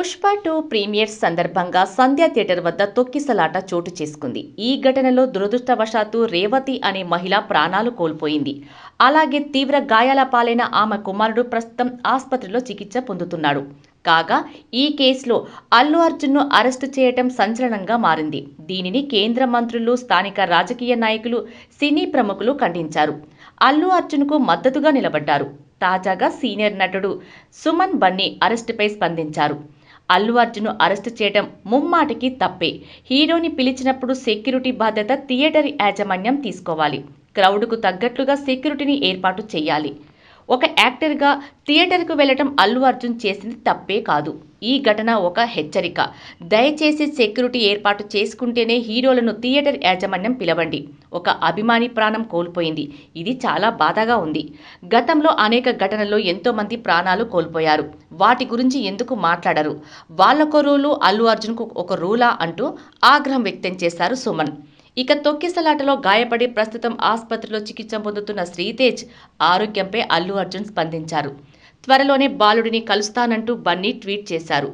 Pushpa 2 premier సందర్భంగా సంధ్య theatre వద్ద తొక్కిసలాట చోటు చేసుకుంది. ఈ ఘటనలో దురదృష్టవశాత్తు రేవతి అనే మహిళ ప్రాణాలు కోల్పోయింది. అలాగే తీవ్ర గాయాల పాలైన ఆమె కుమారుడు ప్రస్తుతం ఆసుపత్రిలో చికిత్స పొందుతున్నాడు. కాగా ఈ కేసులో అల్లు అర్జున్ను అరెస్టు చేయటం సంచలనంగా మారింది. దీనిని కేంద్ర మంత్రులు, స్థానిక రాజకీయ నాయకులు, సినీ ప్రముఖులు ఖండించారు. అల్లు అర్జున్కు మద్దతుగా నిలబడ్డారు. తాజాగా సీనియర్ నటుడు సుమన్ బన్నీ అరెస్టుపై స్పందించారు. అల్లు అర్జున్ అరెస్టు చేయడం ముమ్మాటికి తప్పే. హీరోని పిలిచినప్పుడు సెక్యూరిటీ బాధ్యత థియేటర్ యాజమాన్యం తీసుకోవాలి. క్రౌడ్కు తగ్గట్లుగా సెక్యూరిటీని ఏర్పాటు చేయాలి. ఒక యాక్టర్గా థియేటర్కు వెళ్లడం అల్లు అర్జున్ చేసింది తప్పే కాదు. ఈ ఘటన ఒక హెచ్చరిక. దయచేసి సెక్యూరిటీ ఏర్పాటు చేసుకుంటేనే హీరోలను థియేటర్ యాజమాన్యం పిలవండి. ఒక అభిమాని ప్రాణం కోల్పోయింది. ఇది చాలా బాధగా ఉంది. గతంలో అనేక ఘటనల్లో ఎంతో మంది ప్రాణాలు కోల్పోయారు. వాటి గురించి ఎందుకు మాట్లాడరు? వాళ్ళొక రూలు, అల్లు అర్జున్కు ఒక రూలా అంటూ ఆగ్రహం వ్యక్తం చేశారు సుమన్. ఇక తొక్కిసలాటలో గాయపడి ప్రస్తుతం ఆసుపత్రిలో చికిత్స పొందుతున్న శ్రీతేజ్ ఆరోగ్యంపై అల్లు అర్జున్ స్పందించారు. త్వరలోనే బాలుడిని కలుస్తానంటూ బన్నీ ట్వీట్ చేశారు.